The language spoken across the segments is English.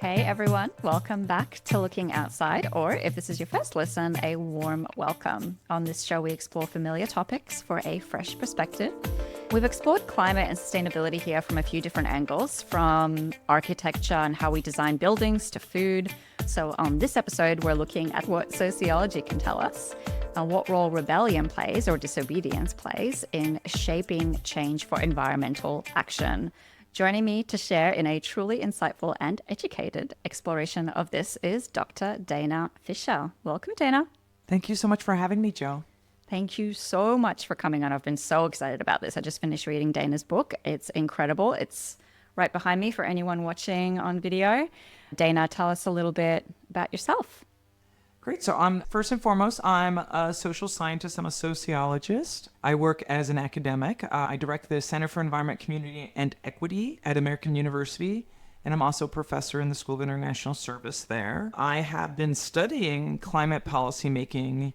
Hey everyone, welcome back to Looking Outside, or if this is your first listen, a warm welcome. On this show, we explore familiar topics for a fresh perspective. We've explored climate and sustainability here from a few different angles, from architecture and how we design buildings to food. So on this episode, we're looking at what sociology can tell us, what role rebellion plays or disobedience plays in shaping change for environmental action. Joining me to share in a truly insightful and educated exploration of this is Dr. Dana Fisher. Welcome, Dana. Thank you so much for having me, Joe. Thank you so much for coming on. I've been so excited about this. I just finished reading Dana's book. It's incredible. It's right behind me for anyone watching on video. Dana, tell us a little bit about yourself. Great. So first and foremost, I'm a social scientist. I'm a sociologist. I work as an academic. I direct the Center for Environment, Community, and Equity at American University, and I'm also a professor in the School of International Service there. I have been studying climate policy making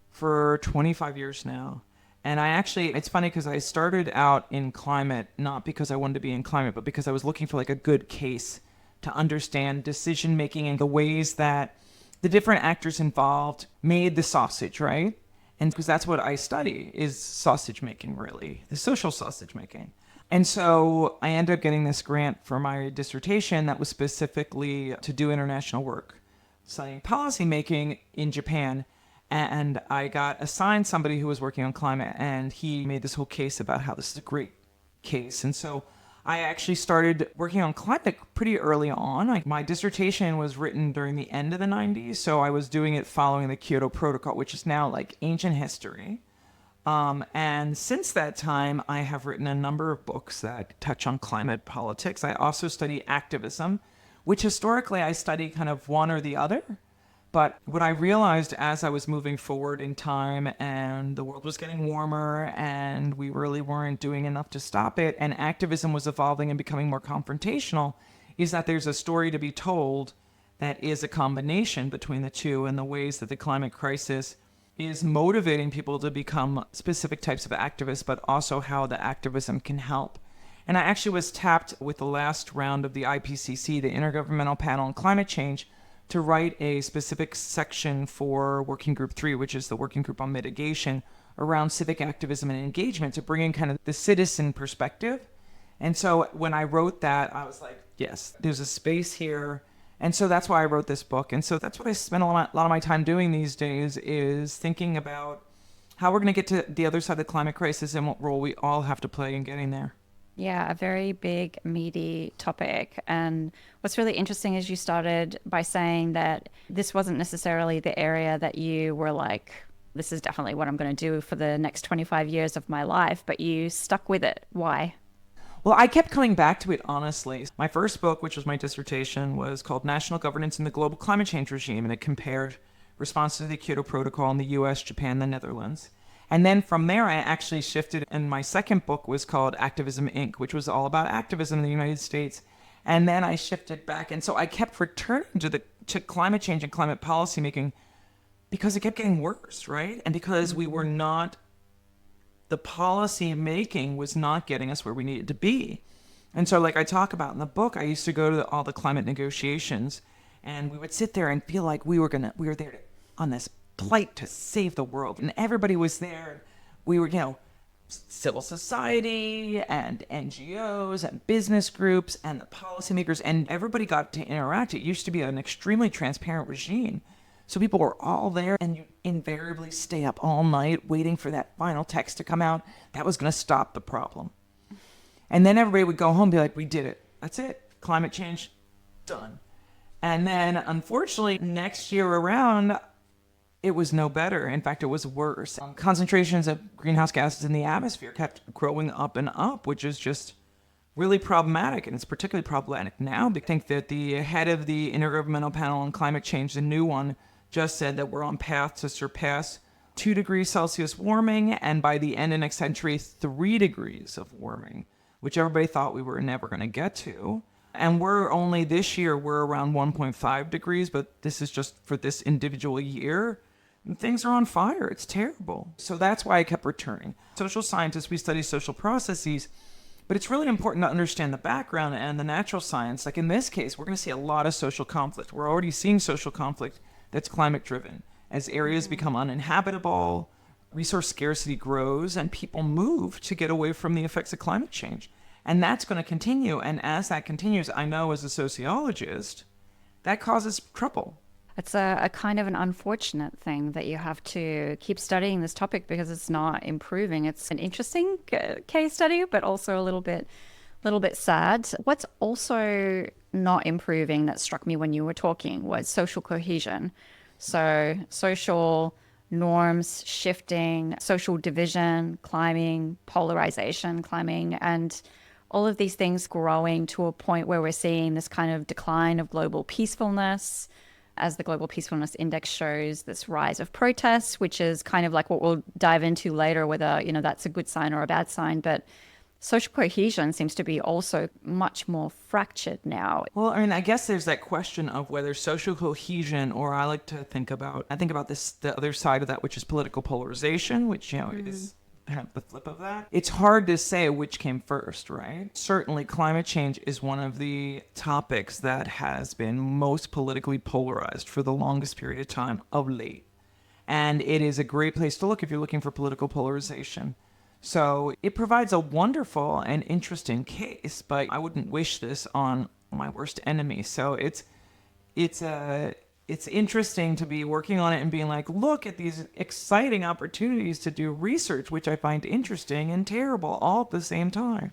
for 25 years now. And it's funny because I started out in climate, not because I wanted to be in climate, but because I was looking for like a good case to understand decision making and the ways that the different actors involved made the sausage, right? And because that's what I study is sausage making, really, the social sausage making. And so I ended up getting this grant for my dissertation that was specifically to do international work, studying policy making in Japan. And I got assigned somebody who was working on climate, and he made this whole case about how this is a great case. And so I actually started working on climate pretty early on. My dissertation was written during the end of the 90s, so I was doing it following the Kyoto Protocol, which is now like ancient history. And since that time, I have written a number of books that touch on climate politics. I also study activism, which historically I study kind of one or the other. But what I realized as I was moving forward in time and the world was getting warmer and we really weren't doing enough to stop it and activism was evolving and becoming more confrontational is that there's a story to be told that is a combination between the two and the ways that the climate crisis is motivating people to become specific types of activists, but also how the activism can help. And I actually was tapped with the last round of the IPCC, the Intergovernmental Panel on Climate Change, to write a specific section for Working Group 3, which is the working group on mitigation, around civic activism and engagement to bring in kind of the citizen perspective. And so when I wrote that, I was like, yes, there's a space here. And so that's why I wrote this book. And so that's what I spend a lot of my time doing these days is thinking about how we're going to get to the other side of the climate crisis and what role we all have to play in getting there. Yeah, a very big, meaty topic. And what's really interesting is you started by saying that this wasn't necessarily the area that you were like, this is definitely what I'm going to do for the next 25 years of my life, but you stuck with it. Why? Well, I kept coming back to it, honestly. My first book, which was my dissertation, was called National Governance in the Global Climate Change Regime, and it compared responses to the Kyoto Protocol in the US, Japan, and the Netherlands. And then from there, I actually shifted, and my second book was called Activism, Inc., which was all about activism in the United States. And then I shifted back, and so I kept returning to climate change and climate policy making because it kept getting worse, right? And because the policy making was not getting us where we needed to be. And so like I talk about in the book, I used to go to all the climate negotiations, and we would sit there and feel like we were there on this plight to save the world, and everybody was there. We were, civil society and NGOs and business groups and the policymakers, and everybody got to interact. It used to be an extremely transparent regime, so people were all there, and you invariably stay up all night waiting for that final text to come out that was going to stop the problem. And then everybody would go home and be like, we did it, that's it, climate change done. And then unfortunately next year around, it was no better. In fact, it was worse. Concentrations of greenhouse gases in the atmosphere kept growing up and up, which is just really problematic. And it's particularly problematic now. I think that the head of the Intergovernmental Panel on Climate Change, the new one, just said that we're on path to surpass 2 degrees Celsius warming, and by the end of next century, 3 degrees of warming, which everybody thought we were never going to get to. And this year, we're around 1.5 degrees, but this is just for this individual year. And things are on fire. It's terrible. So that's why I kept returning. Social scientists, we study social processes, But it's really important to understand the background and the natural science. Like in this case, we're going to see a lot of social conflict. We're already seeing social conflict that's climate driven. As areas become uninhabitable, resource scarcity grows, and people move to get away from the effects of climate change. And that's going to continue. And as that continues, I know as a sociologist, that causes trouble. It's a kind of an unfortunate thing that you have to keep studying this topic because it's not improving. It's an interesting case study, but also a little bit sad. What's also not improving that struck me when you were talking was social cohesion. So social norms shifting, social division climbing, polarization climbing, and all of these things growing to a point where we're seeing this kind of decline of global peacefulness. As the Global Peacefulness Index shows, this rise of protests, which is kind of like what we'll dive into later, whether, that's a good sign or a bad sign. But social cohesion seems to be also much more fractured now. Well, I mean, I guess there's that question of whether social cohesion, or I think about this, the other side of that, which is political polarization, which, is the flip of that. It's hard to say which came first, right? Certainly, climate change is one of the topics that has been most politically polarized for the longest period of time of late. And it is a great place to look if you're looking for political polarization. So it provides a wonderful and interesting case, but I wouldn't wish this on my worst enemy. So it's interesting to be working on it and being like, look at these exciting opportunities to do research, which I find interesting and terrible all at the same time.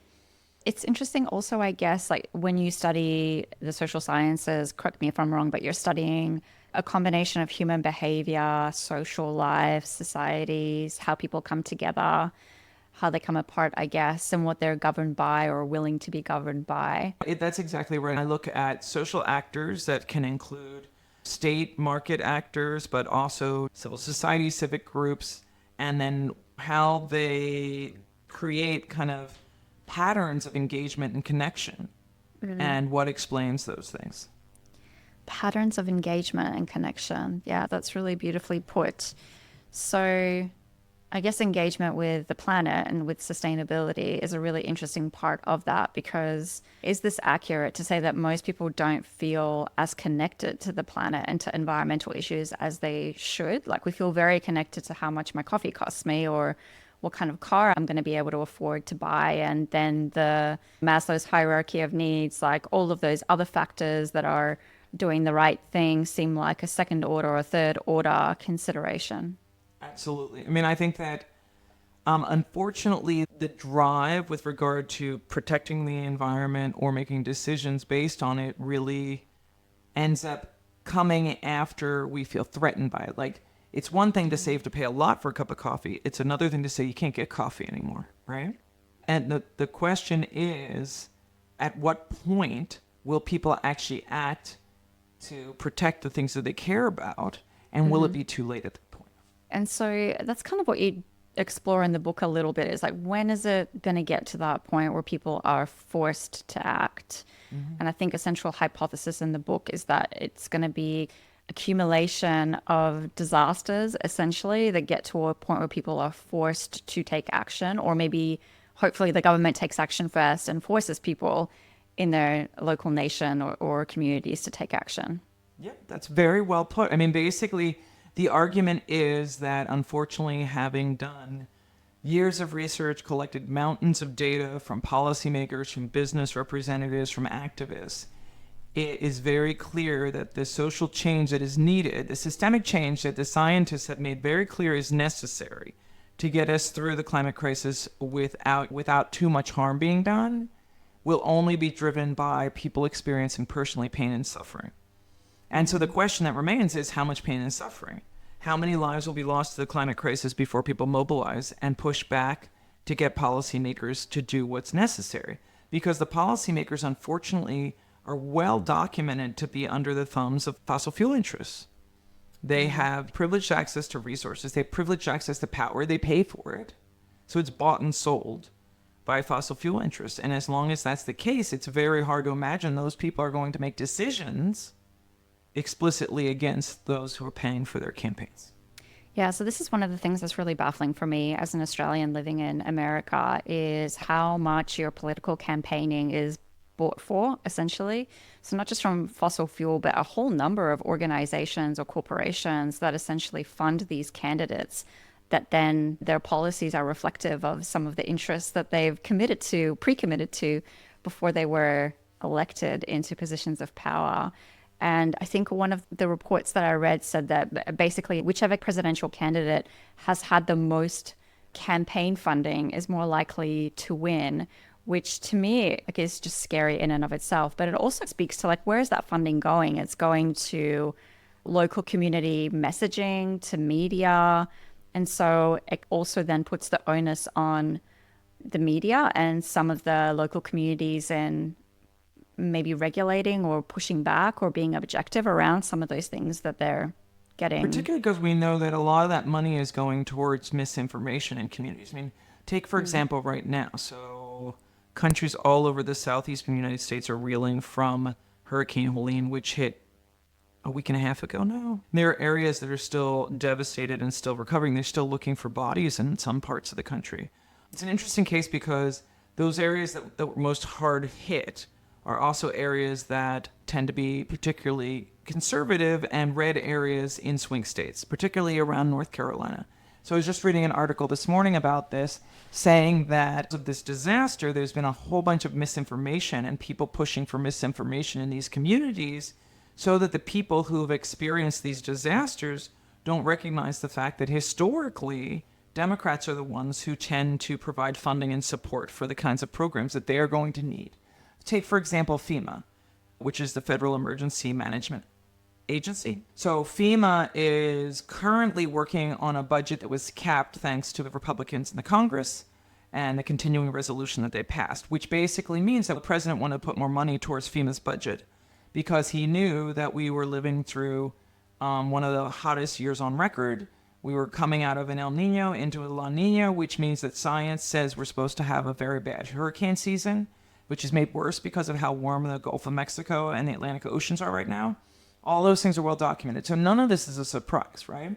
It's interesting also, I guess, like when you study the social sciences, correct me if I'm wrong, but you're studying a combination of human behavior, social life, societies, how people come together, how they come apart, I guess, and what they're governed by or willing to be governed by. That's exactly right. I look at social actors that can include state market actors, but also civil society, civic groups, and then how they create kind of patterns of engagement and connection, and what explains those things. Patterns of engagement and connection. Yeah, that's really beautifully put. So I guess engagement with the planet and with sustainability is a really interesting part of that, because is this accurate to say that most people don't feel as connected to the planet and to environmental issues as they should? Like we feel very connected to how much my coffee costs me or what kind of car I'm going to be able to afford to buy. And then the Maslow's hierarchy of needs, like all of those other factors that are doing the right thing seem like a second order or a third order consideration. Absolutely. I mean, I think that unfortunately, the drive with regard to protecting the environment or making decisions based on it really ends up coming after we feel threatened by it. Like, it's one thing to save to pay a lot for a cup of coffee. It's another thing to say you can't get coffee anymore, right? And the question is, at what point will people actually act to protect the things that they care about? And will it be too late at that point? And so that's kind of what you explore in the book a little bit, is like, when is it going to get to that point where people are forced to act? And I think a central hypothesis in the book is that it's going to be accumulation of disasters, essentially, that get to a point where people are forced to take action, or maybe hopefully the government takes action first and forces people in their local nation or communities to take action. Yep, that's very well put. I mean, basically, the argument is that, unfortunately, having done years of research, collected mountains of data from policymakers, from business representatives, from activists, it is very clear that the social change that is needed, the systemic change that the scientists have made very clear is necessary to get us through the climate crisis without too much harm being done, will only be driven by people experiencing personally pain and suffering. And so the question that remains is, how much pain and suffering? How many lives will be lost to the climate crisis before people mobilize and push back to get policymakers to do what's necessary? Because the policymakers, unfortunately, are well documented to be under the thumbs of fossil fuel interests. They have privileged access to resources. They have privileged access to power. They pay for it. So it's bought and sold by fossil fuel interests. And as long as that's the case, it's very hard to imagine those people are going to make decisions explicitly against those who are paying for their campaigns. Yeah, so this is one of the things that's really baffling for me as an Australian living in America is how much your political campaigning is bought for, essentially. So not just from fossil fuel, but a whole number of organizations or corporations that essentially fund these candidates that then their policies are reflective of some of the interests that they've committed to, pre-committed to before they were elected into positions of power. And I think one of the reports that I read said that basically whichever presidential candidate has had the most campaign funding is more likely to win, which to me like, is just scary in and of itself. But it also speaks to like, where is that funding going? It's going to local community messaging, to media. And so it also then puts the onus on the media and some of the local communities and maybe regulating or pushing back or being objective around some of those things that they're getting. Particularly because we know that a lot of that money is going towards misinformation in communities. I mean, take, for example, right now. So countries all over the southeastern United States are reeling from Hurricane Helene, which hit a week and a half ago now. There are areas that are still devastated and still recovering. They're still looking for bodies in some parts of the country. It's an interesting case because those areas that were most hard hit are also areas that tend to be particularly conservative and red areas in swing states, particularly around North Carolina. So I was just reading an article this morning about this, saying that of this disaster, there's been a whole bunch of misinformation and people pushing for misinformation in these communities so that the people who have experienced these disasters don't recognize the fact that historically, Democrats are the ones who tend to provide funding and support for the kinds of programs that they are going to need. Take, for example, FEMA, which is the Federal Emergency Management Agency. So FEMA is currently working on a budget that was capped thanks to the Republicans in the Congress and the continuing resolution that they passed, which basically means that the president wanted to put more money towards FEMA's budget because he knew that we were living through one of the hottest years on record. We were coming out of an El Nino into a La Nina, which means that science says we're supposed to have a very bad hurricane season, which is made worse because of how warm the Gulf of Mexico and the Atlantic Oceans are right now. All those things are well documented. So none of this is a surprise, right?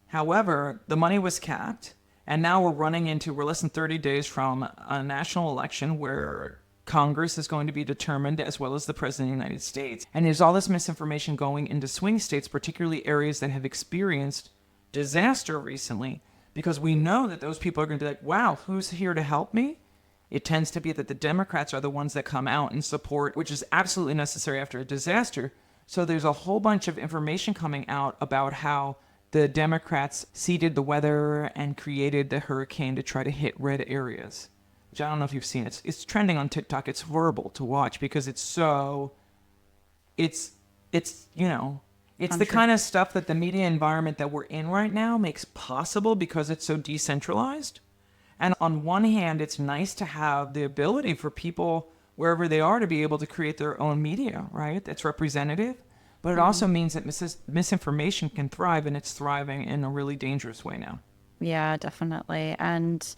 However, the money was capped, and now we're less than 30 days from a national election where Congress is going to be determined as well as the President of the United States. And there's all this misinformation going into swing states, particularly areas that have experienced disaster recently, because we know that those people are going to be like, wow, who's here to help me? It tends to be that the Democrats are the ones that come out and support, which is absolutely necessary after a disaster. So there's a whole bunch of information coming out about how the Democrats seeded the weather and created the hurricane to try to hit red areas, which I don't know if you've seen. It's trending on TikTok. It's horrible to watch because it's the kind of stuff that the media environment that we're in right now makes possible because it's so decentralized. And on one hand, it's nice to have the ability for people, wherever they are, to be able to create their own media, right? That's representative. But it also means that misinformation can thrive, and it's thriving in a really dangerous way now. Yeah, definitely. And,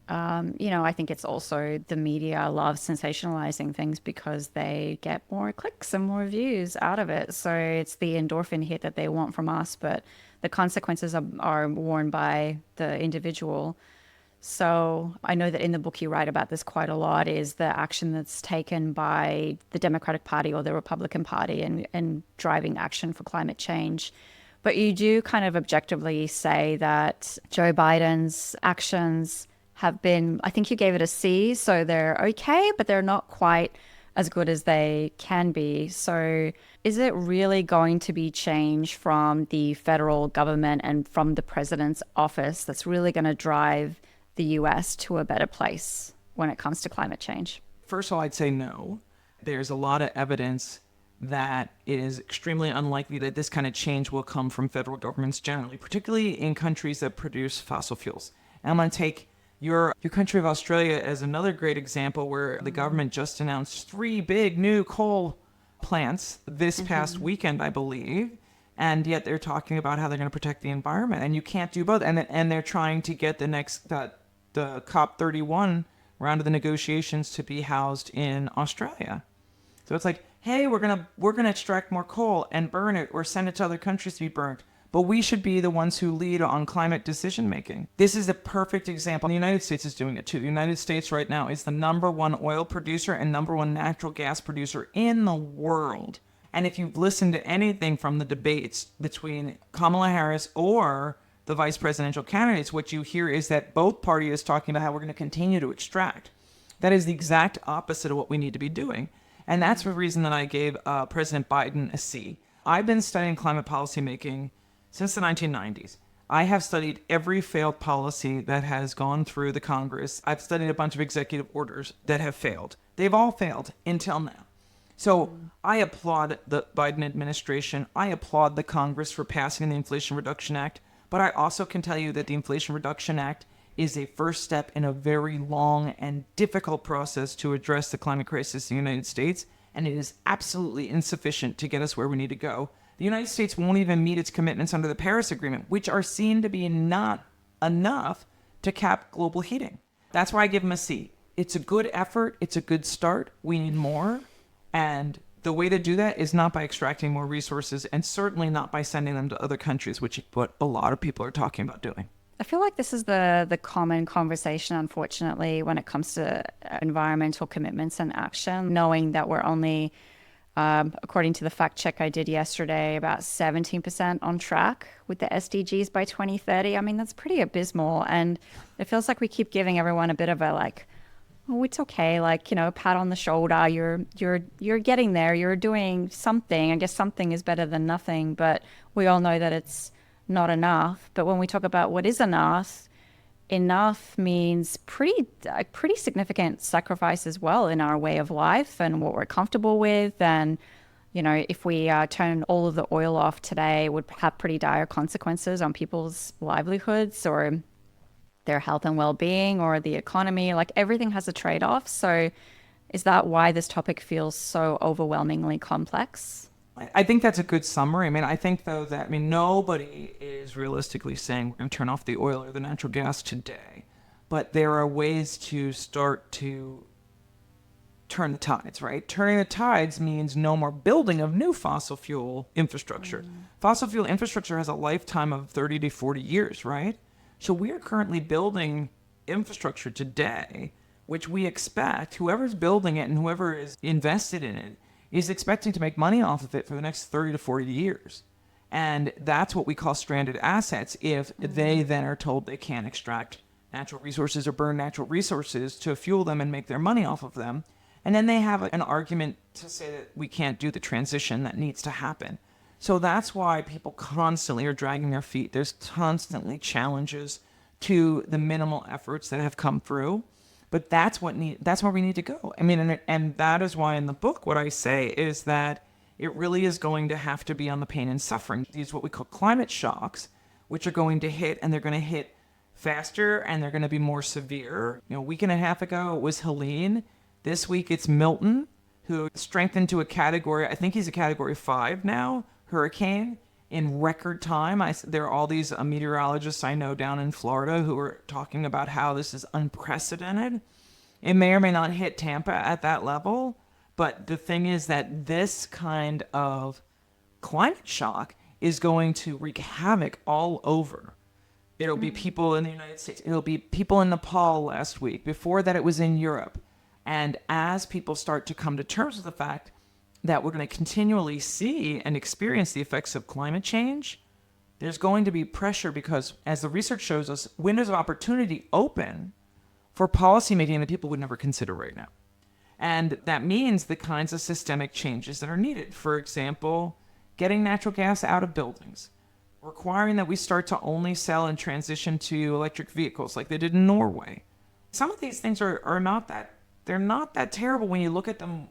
I think it's also the media loves sensationalizing things because they get more clicks and more views out of it. So it's the endorphin hit that they want from us, but the consequences are worn by the individual. So I know that in the book you write about this quite a lot, is the action that's taken by the Democratic Party or the Republican Party and driving action for climate change. But you do kind of objectively say that Joe Biden's actions have been, I think you gave it a C, so they're okay, but they're not quite as good as they can be. So is it really going to be change from the federal government and from the president's office that's really going to drive the US to a better place when it comes to climate change? First of all, I'd say no. There's a lot of evidence that it is extremely unlikely that this kind of change will come from federal governments generally, particularly in countries that produce fossil fuels. And I'm going to take your country of Australia as another great example where the government just announced 3 big new coal plants this past weekend, I believe. And yet they're talking about how they're going to protect the environment. And you can't do both. And they're trying to get the COP31 round of the negotiations to be housed in Australia. So it's like, hey, we're gonna extract more coal and burn it or send it to other countries to be burnt. but we should be the ones who lead on climate decision making. This is a perfect example. The United States is doing it too. The United States right now is the number one oil producer and number one natural gas producer in the world. And if you've listened to anything from the debates between Kamala Harris or the vice presidential candidates, what you hear is that both parties talking about how we're going to continue to extract. That is the exact opposite of what we need to be doing. And that's the reason that I gave President Biden a C. I've been studying climate policy making since the 1990s. I have studied every failed policy that has gone through the Congress. I've studied a bunch of executive orders that have failed. They've all failed until now. So I applaud the Biden administration. I applaud the Congress for passing the Inflation Reduction Act. But I also can tell you that the Inflation Reduction Act is a first step in a very long and difficult process to address the climate crisis in the United States. And it is absolutely insufficient to get us where we need to go. The United States won't even meet its commitments under the Paris Agreement, which are seen to be not enough to cap global heating. That's why I give them a C. It's a good effort. It's a good start. We need more. And the way to do that is not by extracting more resources and certainly not by sending them to other countries, which is what a lot of people are talking about doing. I feel like this is the common conversation, unfortunately, when it comes to environmental commitments and action, knowing that we're only, according to the fact check I did yesterday, about 17% on track with the SDGs by 2030. I mean, that's pretty abysmal. And it feels like we keep giving everyone a bit of a like, oh, it's okay, like, you know, pat on the shoulder. You're getting there. You're doing something. I guess something is better than nothing, but we all know that it's not enough. But when we talk about what is enough means pretty significant sacrifice as well in our way of life and what we're comfortable with. And, you know, if we turn all of the oil off today, it would have pretty dire consequences on people's livelihoods or their health and well-being or the economy. Like everything has a trade-off. So is that why this topic feels so overwhelmingly complex? I think that's a good summary. I mean, I think, though, that, nobody is realistically saying we're going to turn off the oil or the natural gas today. But there are ways to start to turn the tides, right? Turning the tides means no more building of new fossil fuel infrastructure. Fossil fuel infrastructure has a lifetime of 30 to 40 years, right? So we are currently building infrastructure today, which we expect whoever's building it and whoever is invested in it is expecting to make money off of it for the next 30 to 40 years. And that's what we call stranded assets if they then are told they can't extract natural resources or burn natural resources to fuel them and make their money off of them. And then they have an argument to say that we can't do the transition that needs to happen. So that's why people constantly are dragging their feet. There's constantly challenges to the minimal efforts that have come through. But that's where we need to go. I mean, and that is why in the book what I say is that it really is going to have to be on the pain and suffering. These what we call climate shocks, which are going to hit, and they're going to hit faster, and they're going to be more severe. You know, a week and a half ago it was Helene. This week it's Milton, who strengthened to a category, I think he's a category 5 now, hurricane, in record time. There are all these meteorologists I know down in Florida who are talking about how this is unprecedented. It may or may not hit Tampa at that level, but the thing is that this kind of climate shock is going to wreak havoc all over. It'll be people in the United States. It'll be people in Nepal last week. Before that, it was in Europe. And as people start to come to terms with the fact that we're going to continually see and experience the effects of climate change, there's going to be pressure because, as the research shows us, windows of opportunity open for policymaking that people would never consider right now. And that means the kinds of systemic changes that are needed. For example, getting natural gas out of buildings, requiring that we start to only sell and transition to electric vehicles like they did in Norway. Some of these things are not that terrible when you look at them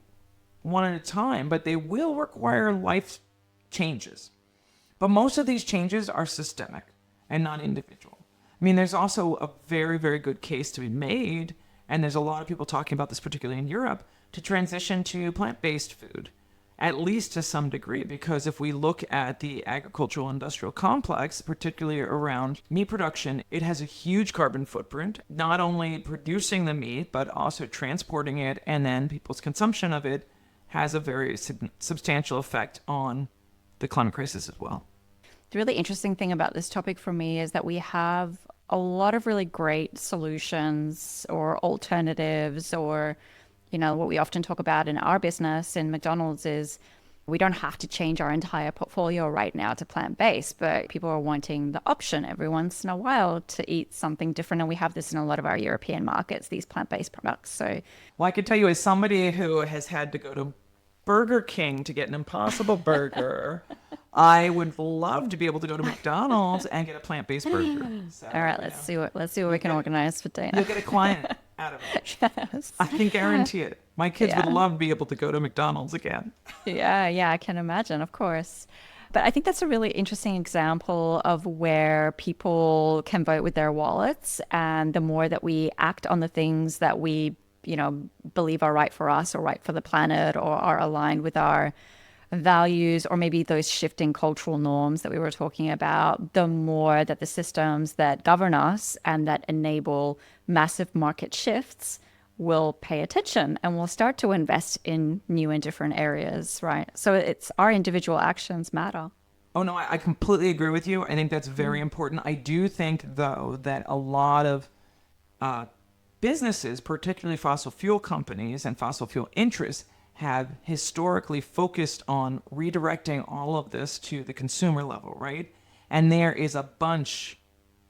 one at a time, but they will require life changes. But most of these changes are systemic and not individual. I mean, there's also a very, very good case to be made, and there's a lot of people talking about this, particularly in Europe, to transition to plant-based food, at least to some degree, because if we look at the agricultural industrial complex, particularly around meat production, it has a huge carbon footprint, not only producing the meat, but also transporting it, and then people's consumption of it has a very substantial effect on the climate crisis as well. The really interesting thing about this topic for me is that we have a lot of really great solutions or alternatives, or, what we often talk about in our business in McDonald's is we don't have to change our entire portfolio right now to plant-based, but people are wanting the option every once in a while to eat something different. And we have this in a lot of our European markets, these plant-based products. So, well, I could tell you, as somebody who has had to go to Burger King to get an Impossible Burger, I would love to be able to go to McDonald's and get a plant-based burger. So, all right, let's see what we can organize for Dana. You'll get a client out of it. Yes. I can guarantee it. My kids would love to be able to go to McDonald's again. Yeah, I can imagine, of course. But I think that's a really interesting example of where people can vote with their wallets. And the more that we act on the things that we, believe are right for us or right for the planet or are aligned with our values, or maybe those shifting cultural norms that we were talking about, the more that the systems that govern us and that enable massive market shifts will pay attention and will start to invest in new and different areas, right? So it's our individual actions matter. Oh, no, I completely agree with you. I think that's very important. I do think, though, that a lot of businesses, particularly fossil fuel companies and fossil fuel interests, have historically focused on redirecting all of this to the consumer level, right? And there is a bunch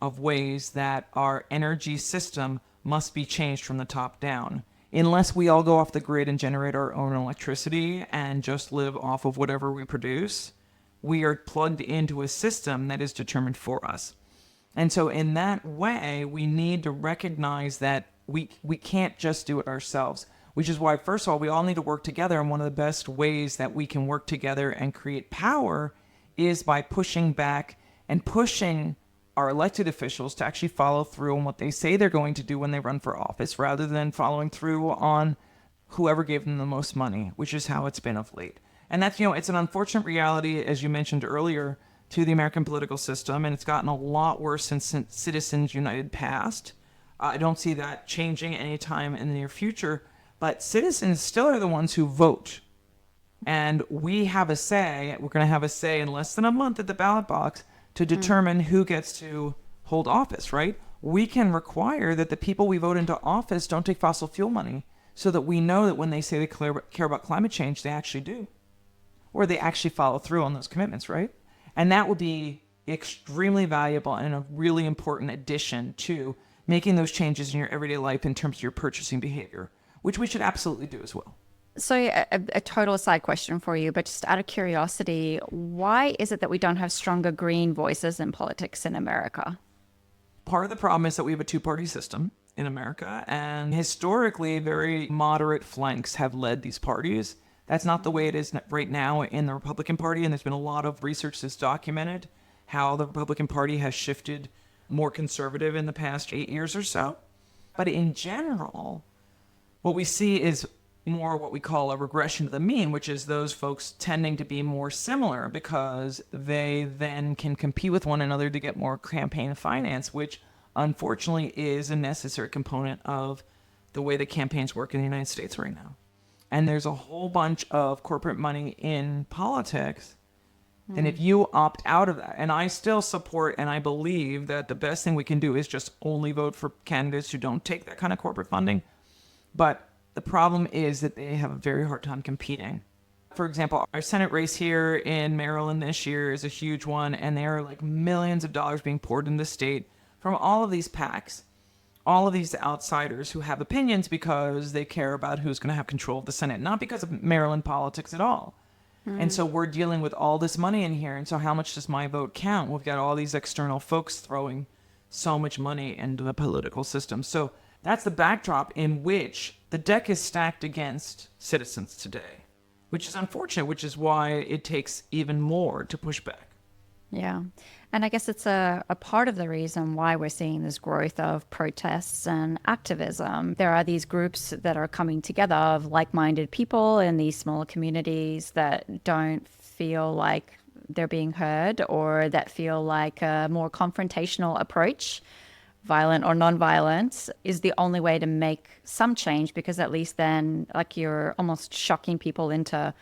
of ways that our energy system must be changed from the top down. Unless we all go off the grid and generate our own electricity and just live off of whatever we produce, we are plugged into a system that is determined for us. And so in that way, we need to recognize that we can't just do it ourselves. Which is why, first of all, we all need to work together. And one of the best ways that we can work together and create power is by pushing back and pushing our elected officials to actually follow through on what they say they're going to do when they run for office, rather than following through on whoever gave them the most money, which is how it's been of late. And that's, it's an unfortunate reality, as you mentioned earlier, to the American political system. And it's gotten a lot worse since Citizens United passed. I don't see that changing anytime in the near future. But citizens still are the ones who vote. And we have a say. We're going to have a say in less than a month at the ballot box to determine who gets to hold office, right? We can require that the people we vote into office don't take fossil fuel money, so that we know that when they say they care about climate change, they actually do. Or they actually follow through on those commitments, right? And that will be extremely valuable and a really important addition to making those changes in your everyday life in terms of your purchasing behavior, which we should absolutely do as well. So a total side question for you, but just out of curiosity, why is it that we don't have stronger green voices in politics in America? Part of the problem is that we have a two-party system in America, and historically, very moderate flanks have led these parties. That's not the way it is right now in the Republican Party, and there's been a lot of research that's documented how the Republican Party has shifted more conservative in the past 8 years or so. But in general, what we see is more what we call a regression to the mean, which is those folks tending to be more similar because they then can compete with one another to get more campaign finance, which unfortunately is a necessary component of the way that campaigns work in the United States right now. And there's a whole bunch of corporate money in politics. And if you opt out of that, and I still support and I believe that the best thing we can do is just only vote for candidates who don't take that kind of corporate funding. But the problem is that they have a very hard time competing. For example, our Senate race here in Maryland this year is a huge one, and there are like millions of dollars being poured into the state from all of these PACs, all of these outsiders who have opinions because they care about who's going to have control of the Senate, not because of Maryland politics at all. And so we're dealing with all this money in here, and so how much does my vote count? We've got all these external folks throwing so much money into the political system. So that's the backdrop in which the deck is stacked against citizens today, which is unfortunate, which is why it takes even more to push back. Yeah. And I guess it's a part of the reason why we're seeing this growth of protests and activism. There are these groups that are coming together of like-minded people in these smaller communities that don't feel like they're being heard, or that feel like a more confrontational approach, violent or non-violent, is the only way to make some change, because at least then, like, you're almost shocking people into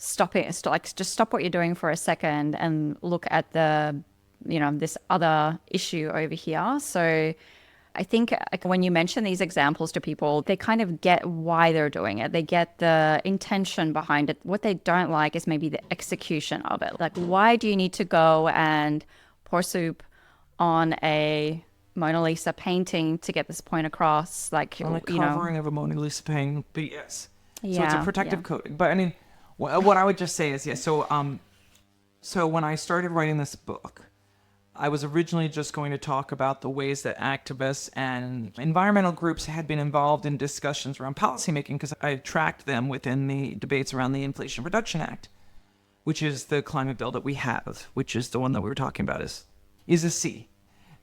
just stop what you're doing for a second and look at this other issue over here. So I think like when you mention these examples to people, they kind of get why they're doing it. They get the intention behind it. What they don't like is maybe the execution of it. Like, why do you need to go and pour soup on a Mona Lisa painting to get this point across? Like, On a covering of a Mona Lisa painting, but yes. Yeah, so it's a protective coating. But I mean, what I would just say is, yes. So when I started writing this book, I was originally just going to talk about the ways that activists and environmental groups had been involved in discussions around policymaking, because I tracked them within the debates around the Inflation Reduction Act, which is the climate bill that we have, which is the one that we were talking about is a C.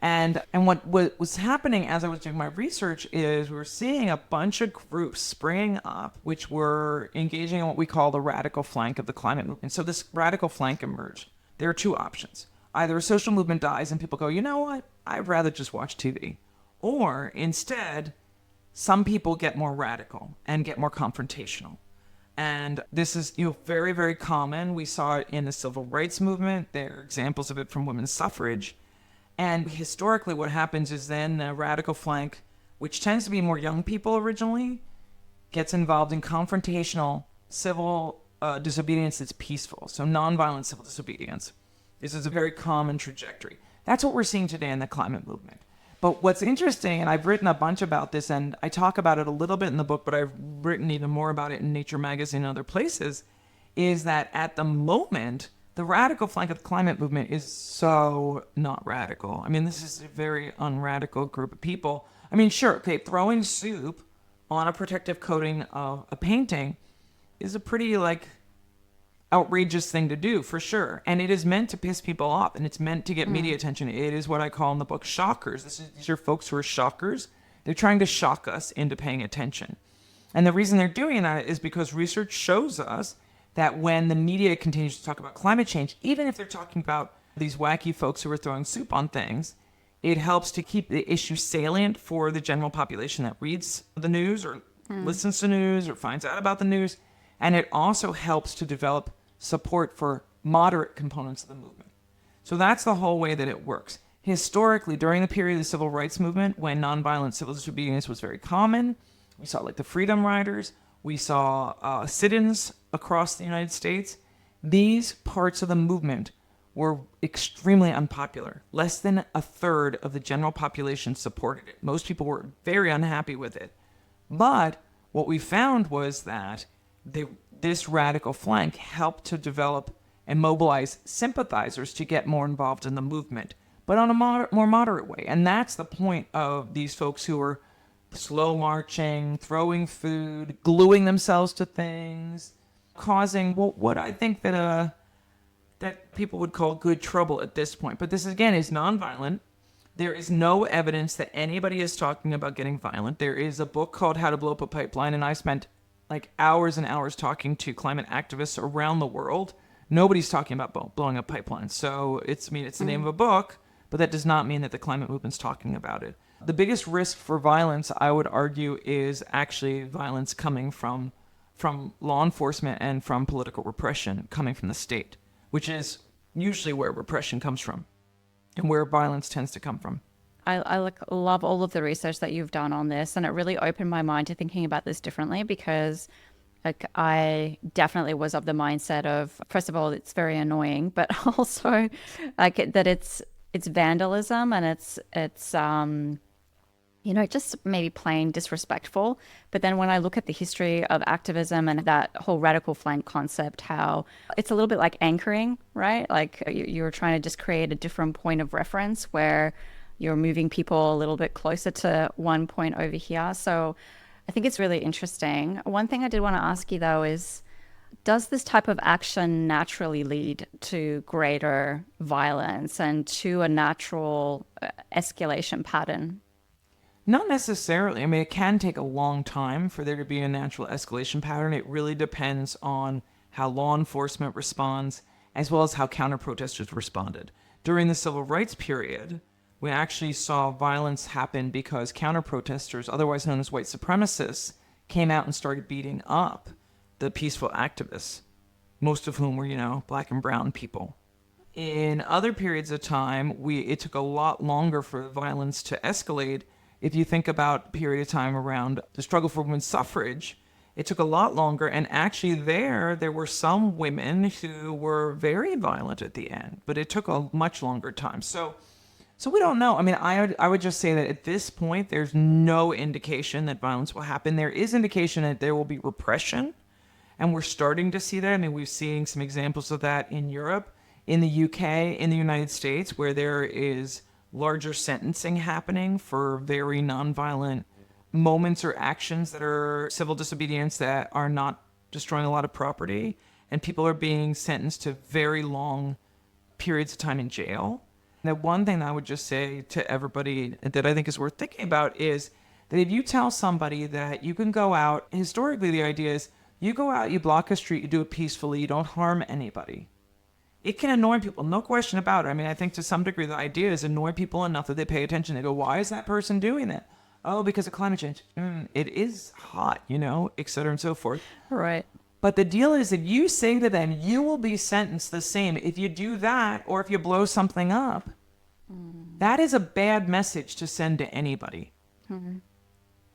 And what was happening as I was doing my research is we were seeing a bunch of groups springing up which were engaging in what we call the radical flank of the climate movement. And so this radical flank emerged. There are two options. Either a social movement dies and people go, you know what, I'd rather just watch TV. Or instead, some people get more radical and get more confrontational. And this is very, very common. We saw it in the civil rights movement. There are examples of it from women's suffrage. And historically what happens is then the radical flank, which tends to be more young people originally, gets involved in confrontational civil disobedience that's peaceful. So nonviolent civil disobedience. This is a very common trajectory. That's what we're seeing today in the climate movement. But what's interesting, and I've written a bunch about this, and I talk about it a little bit in the book, but I've written even more about it in Nature magazine and other places, is that at the moment, the radical flank of the climate movement is so not radical. I mean, this is a very unradical group of people. I mean, sure, okay, throwing soup on a protective coating of a painting is a pretty, outrageous thing to do, for sure. And it is meant to piss people off, and it's meant to get media attention. It is what I call in the book shockers. These are folks who are shockers. They're trying to shock us into paying attention. And the reason they're doing that is because research shows us that when the media continues to talk about climate change, even if they're talking about these wacky folks who are throwing soup on things, it helps to keep the issue salient for the general population that reads the news or listens to news or finds out about the news. And it also helps to develop support for moderate components of the movement. So that's the whole way that it works. Historically, during the period of the civil rights movement, when nonviolent civil disobedience was very common, we saw the Freedom Riders, we saw sit-ins across the United States. These parts of the movement were extremely unpopular. Less than a third of the general population supported it. Most people were very unhappy with it. But what we found was that this radical flank helped to develop and mobilize sympathizers to get more involved in the movement, but on a more moderate way. And that's the point of these folks who are slow marching, throwing food, gluing themselves to things, causing what I think that people would call good trouble at this point. But this, again, is nonviolent. There is no evidence that anybody is talking about getting violent. There is a book called How to Blow Up a Pipeline, and I spent hours and hours talking to climate activists around the world. Nobody's talking about blowing up pipelines. So it's the name of a book, but that does not mean that the climate movement's talking about it. The biggest risk for violence, I would argue, is actually violence coming from law enforcement and from political repression coming from the state, which is usually where repression comes from and where violence tends to come from. I love all of the research that you've done on this, and it really opened my mind to thinking about this differently, because I definitely was of the mindset of, first of all, it's very annoying, but also that it's vandalism and it's just maybe plain disrespectful. But then when I look at the history of activism and that whole radical flank concept, how it's a little bit like anchoring, right? Like you're trying to just create a different point of reference where you're moving people a little bit closer to one point over here. So I think it's really interesting. One thing I did want to ask you, though, is does this type of action naturally lead to greater violence and to a natural escalation pattern? Not necessarily. I mean, it can take a long time for there to be a natural escalation pattern. It really depends on how law enforcement responds, as well as how counter-protesters responded. During the civil rights period, we actually saw violence happen because counter-protesters, otherwise known as white supremacists, came out and started beating up the peaceful activists. most of whom were, black and brown people. In other periods of time, it took a lot longer for violence to escalate. If you think about a period of time around the struggle for women's suffrage, it took a lot longer. And actually there were some women who were very violent at the end, but it took a much longer time. So we don't know. I mean, I would just say that at this point, there's no indication that violence will happen. There is indication that there will be repression, and we're starting to see that. I mean, we've seen some examples of that in Europe, in the UK, in the United States, where there is larger sentencing happening for very nonviolent moments or actions that are civil disobedience that are not destroying a lot of property, and people are being sentenced to very long periods of time in jail. The one thing I would just say to everybody that I think is worth thinking about is that if you tell somebody that you can go out, historically the idea is you go out, you block a street, you do it peacefully, you don't harm anybody. It can annoy people, no question about it. I mean, I think to some degree the idea is annoy people enough that they pay attention. They go, why is that person doing that? Oh, because of climate change. It is hot, et cetera and so forth. Right. But the deal is, if you say to them, you will be sentenced the same if you do that or if you blow something up, that is a bad message to send to anybody. Mm-hmm.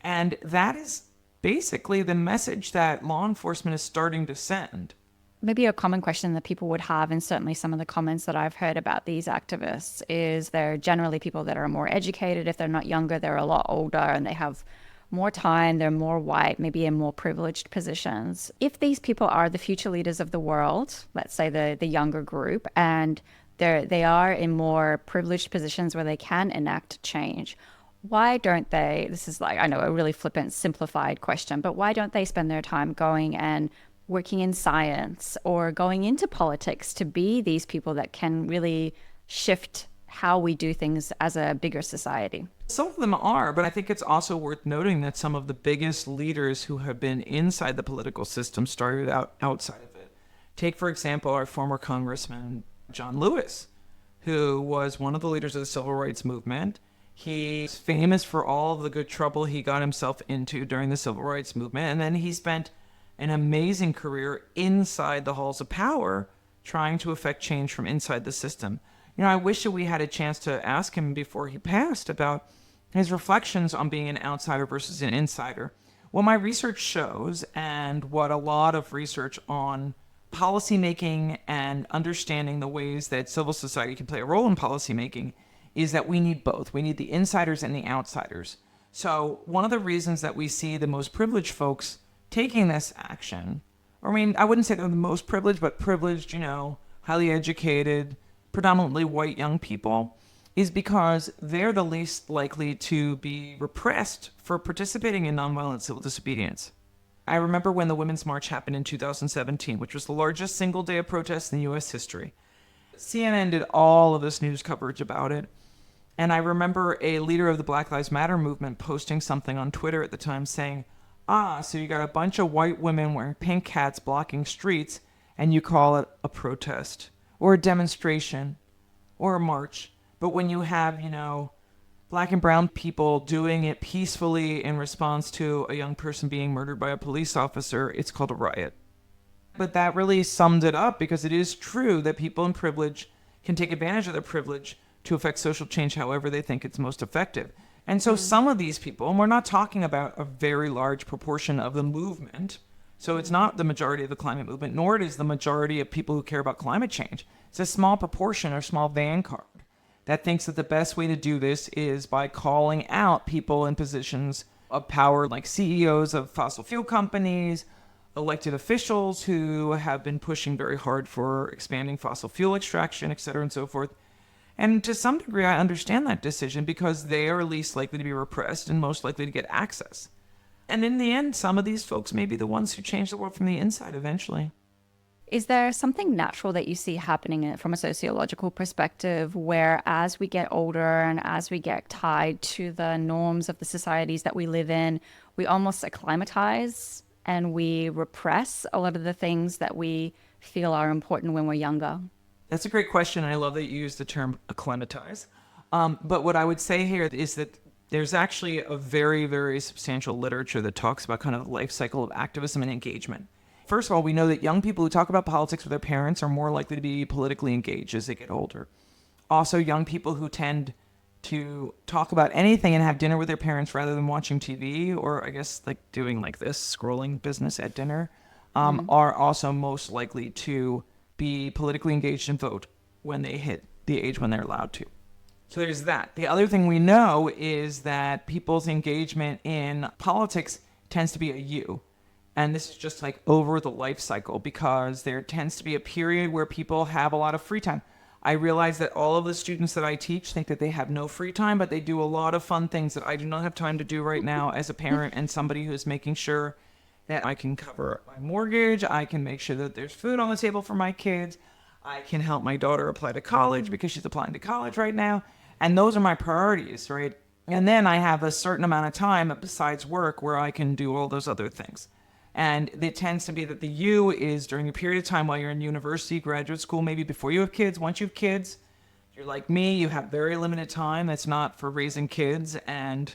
And that is basically the message that law enforcement is starting to send. Maybe a common question that people would have, and certainly some of the comments that I've heard about these activists, is they're generally people that are more educated. If they're not younger, they're a lot older and they have more time, they're more white, maybe in more privileged positions. If these people are the future leaders of the world, let's say the younger group, and they are in more privileged positions where they can enact change, why don't they, this is like, I know, a really flippant, simplified question, but why don't they spend their time going and working in science or going into politics to be these people that can really shift how we do things as a bigger society? Some of them are, but I think it's also worth noting that some of the biggest leaders who have been inside the political system started out outside of it. Take, for example, our former Congressman, John Lewis, who was one of the leaders of the civil rights movement. He's famous for all of the good trouble he got himself into during the civil rights movement, and then he spent an amazing career inside the halls of power trying to affect change from inside the system. I wish that we had a chance to ask him before he passed about his reflections on being an outsider versus an insider. What my research shows, and what a lot of research on policymaking and understanding the ways that civil society can play a role in policymaking, is that we need both. We need the insiders and the outsiders. So one of the reasons that we see the most privileged folks taking this action, I mean, I wouldn't say they're the most privileged, but privileged, highly educated, predominantly white young people, is because they're the least likely to be repressed for participating in nonviolent civil disobedience. I remember when the Women's March happened in 2017, which was the largest single day of protest in U.S. history. CNN did all of this news coverage about it. And I remember a leader of the Black Lives Matter movement posting something on Twitter at the time saying, so you got a bunch of white women wearing pink hats blocking streets, and you call it a protest or a demonstration or a march. But when you have, black and brown people doing it peacefully in response to a young person being murdered by a police officer, it's called a riot. But that really summed it up, because it is true that people in privilege can take advantage of their privilege to affect social change however they think it's most effective. And so some of these people, and we're not talking about a very large proportion of the movement, so it's not the majority of the climate movement, nor it is the majority of people who care about climate change. It's a small proportion or small vanguard that thinks that the best way to do this is by calling out people in positions of power, like CEOs of fossil fuel companies, elected officials who have been pushing very hard for expanding fossil fuel extraction, et cetera, and so forth. And to some degree, I understand that decision, because they are least likely to be repressed and most likely to get access. And in the end, some of these folks may be the ones who change the world from the inside eventually. Is there something natural that you see happening from a sociological perspective, where as we get older and as we get tied to the norms of the societies that we live in, we almost acclimatize and we repress a lot of the things that we feel are important when we're younger? That's a great question. I love that you use the term acclimatize. But what I would say here is that there's actually a very, very substantial literature that talks about kind of the life cycle of activism and engagement. First of all, we know that young people who talk about politics with their parents are more likely to be politically engaged as they get older. Also, young people who tend to talk about anything and have dinner with their parents rather than watching TV, or I guess like doing like this scrolling business at dinner, are also most likely to be politically engaged and vote when they hit the age when they're allowed to. So there's that. The other thing we know is that people's engagement in politics tends to be a U. And this is just like over the life cycle, because there tends to be a period where people have a lot of free time. I realize that all of the students that I teach think that they have no free time, but they do a lot of fun things that I do not have time to do right now as a parent and somebody who's making sure that I can cover my mortgage, I can make sure that there's food on the table for my kids, I can help my daughter apply to college because she's applying to college right now. And those are my priorities, right? And then I have a certain amount of time besides work where I can do all those other things. And it tends to be that the U is during a period of time while you're in university, graduate school, maybe before you have kids. Once you have kids, you're like me, you have very limited time that's not for raising kids and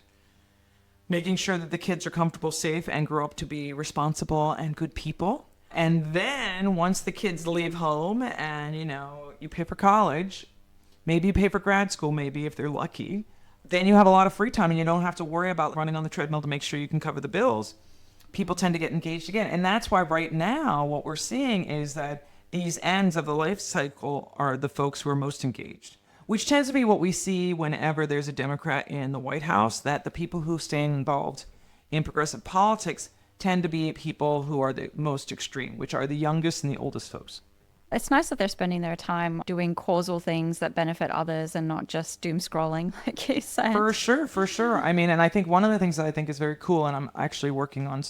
making sure that the kids are comfortable, safe, and grow up to be responsible and good people. And then once the kids leave home and, you pay for college, maybe you pay for grad school, maybe if they're lucky, then you have a lot of free time and you don't have to worry about running on the treadmill to make sure you can cover the bills. People tend to get engaged again. And that's why right now what we're seeing is that these ends of the life cycle are the folks who are most engaged, which tends to be what we see whenever there's a Democrat in the White House, that the people who stay involved in progressive politics tend to be people who are the most extreme, which are the youngest and the oldest folks. It's nice that they're spending their time doing causal things that benefit others and not just doom scrolling, like you said. For sure. I mean, and I think one of the things that I think is very cool, and I'm actually working on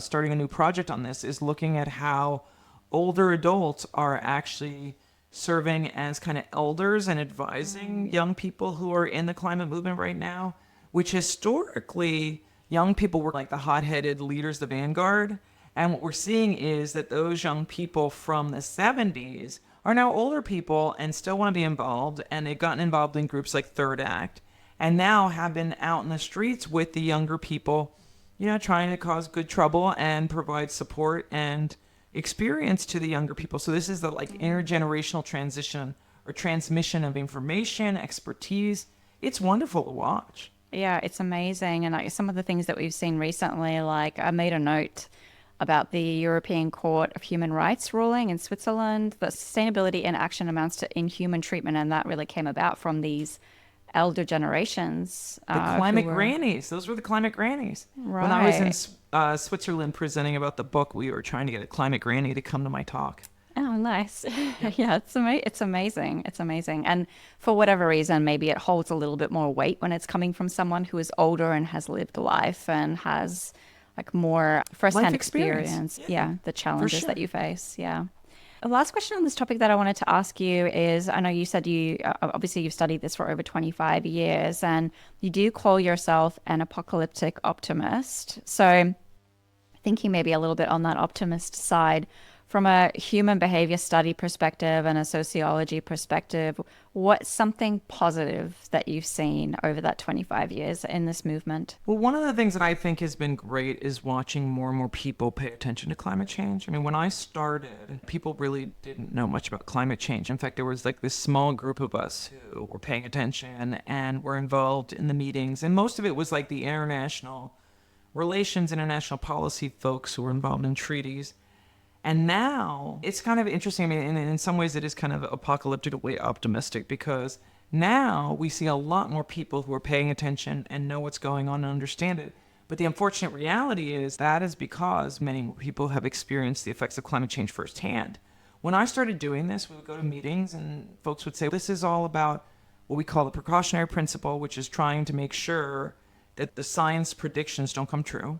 starting a new project on this, is looking at how older adults are actually serving as kind of elders and advising young people who are in the climate movement right now, which historically, young people were like the hot-headed leaders, the vanguard. And what we're seeing is that those young people from the 70s are now older people and still want to be involved. And they've gotten involved in groups like Third Act and now have been out in the streets with the younger people, trying to cause good trouble and provide support and experience to the younger people. So this is the like intergenerational transition or transmission of information, expertise. It's wonderful to watch. Yeah, it's amazing. And like some of the things that we've seen recently, like I made a note about the European Court of Human Rights ruling in Switzerland, that sustainability in action amounts to inhuman treatment, and that really came about from these elder generations. The climate grannies. Those were the climate grannies. Right. When I was in Switzerland presenting about the book, we were trying to get a climate granny to come to my talk. Oh, nice. Yeah, it's amazing. It's amazing. And for whatever reason, maybe it holds a little bit more weight when it's coming from someone who is older and has lived life and has like more firsthand experience. Yeah, the challenges that you face. Yeah. The last question on this topic that I wanted to ask you is, I know you said obviously you've studied this for over 25 years and you do call yourself an apocalyptic optimist. So thinking maybe a little bit on that optimist side, from a human behavior study perspective and a sociology perspective, what's something positive that you've seen over that 25 years in this movement? Well, one of the things that I think has been great is watching more and more people pay attention to climate change. I mean, when I started, people really didn't know much about climate change. In fact, there was like this small group of us who were paying attention and were involved in the meetings. And most of it was like the international relations, international policy folks who were involved in treaties. And now it's kind of interesting. I mean, in some ways it is kind of apocalyptically optimistic, because now we see a lot more people who are paying attention and know what's going on and understand it. But the unfortunate reality is that is because many more people have experienced the effects of climate change firsthand. When I started doing this, we would go to meetings and folks would say, this is all about what we call the precautionary principle, which is trying to make sure that the science predictions don't come true.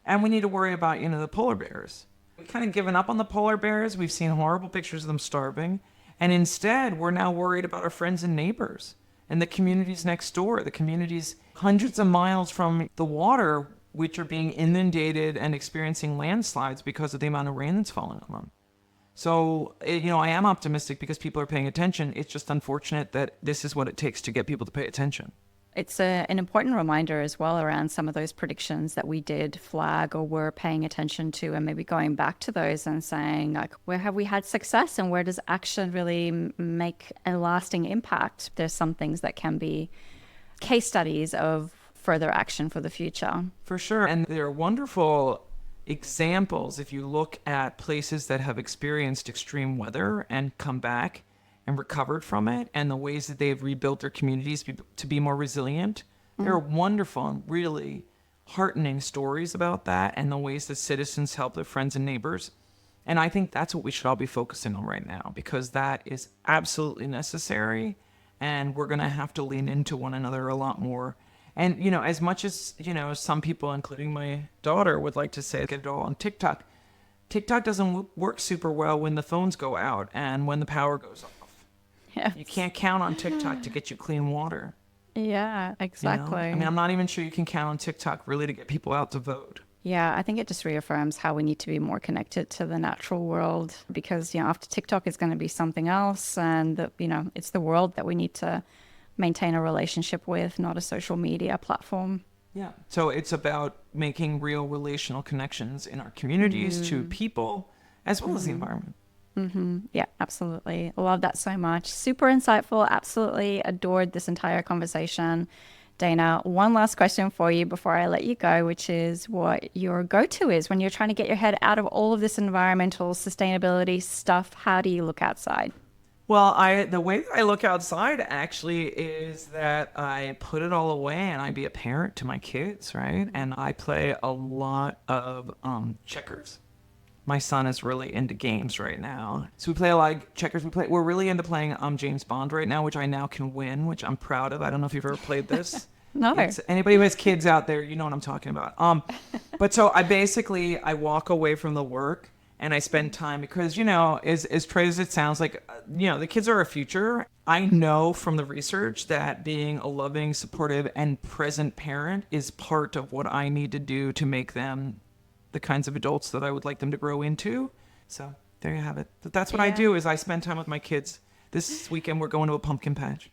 And we need to worry about, the polar bears. We've kind of given up on the polar bears. We've seen horrible pictures of them starving. And instead, we're now worried about our friends and neighbors and the communities next door, the communities hundreds of miles from the water, which are being inundated and experiencing landslides because of the amount of rain that's falling on them. So, I am optimistic because people are paying attention. It's just unfortunate that this is what it takes to get people to pay attention. It's an important reminder as well around some of those predictions that we did flag or were paying attention to, and maybe going back to those and saying, like, where have we had success and where does action really make a lasting impact? There's some things that can be case studies of further action for the future. For sure. And there are wonderful examples if you look at places that have experienced extreme weather and come back and recovered from it, and the ways that they've rebuilt their communities to be more resilient. There are wonderful and really heartening stories about that, and the ways that citizens help their friends and neighbors. And I think that's what we should all be focusing on right now, because that is absolutely necessary, and we're going to have to lean into one another a lot more. And, you know, as much as, you know, some people, including my daughter, would like to say, get it all on TikTok, TikTok doesn't work super well when the phones go out and when the power goes off. Yeah. You can't count on TikTok to get you clean water. Yeah, exactly. You know? I mean, I'm not even sure you can count on TikTok really to get people out to vote. Yeah, I think it just reaffirms how we need to be more connected to the natural world, because, you know, after TikTok is going to be something else. And, you know, it's the world that we need to maintain a relationship with, not a social media platform. Yeah. So it's about making real relational connections in our communities to people as well as the environment. Yeah, absolutely. Love that so much. Super insightful. Absolutely adored this entire conversation. Dana, one last question for you before I let you go, which is what your go-to is when you're trying to get your head out of all of this environmental sustainability stuff. How do you look outside? Well, the way that I look outside actually is that I put it all away and I be a parent to my kids, right? And I play a lot of checkers. My son is really into games right now. So we play a lot of checkers. We're really into playing James Bond right now, which I now can win, which I'm proud of. I don't know if you've ever played this. No. Anybody who has kids out there, you know what I'm talking about. But so I walk away from the work and I spend time because, you know, as trite as it sounds, like, you know, the kids are our future. I know from the research that being a loving, supportive, and present parent is part of what I need to do to make them the kinds of adults that I would like them to grow into. So there you have it. That's what I do, is I spend time with my kids. This weekend we're going to a pumpkin patch.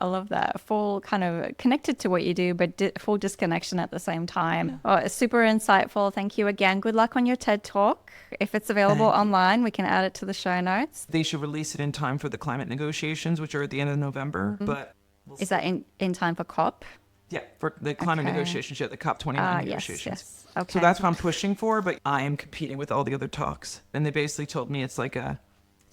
I love that. Full kind of connected to what you do, but full disconnection at the same time. Oh, it's super insightful. Thank you again. Good luck on your TED Talk. If it's available online, we can add it to the show notes. They should release it in time for the climate negotiations, which are at the end of November. But is that in time for COP? Yeah, for the climate negotiations, the COP29 negotiations. Yes. Okay. So that's what I'm pushing for, but I am competing with all the other talks. And they basically told me it's a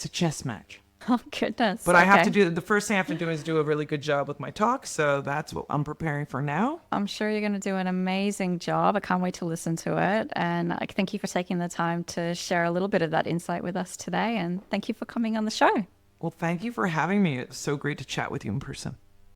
chess match. Oh, goodness. But I have to the first thing I have to do is do a really good job with my talk. So that's what I'm preparing for now. I'm sure you're going to do an amazing job. I can't wait to listen to it. And thank you for taking the time to share a little bit of that insight with us today. And thank you for coming on the show. Well, thank you for having me. It's so great to chat with you in person.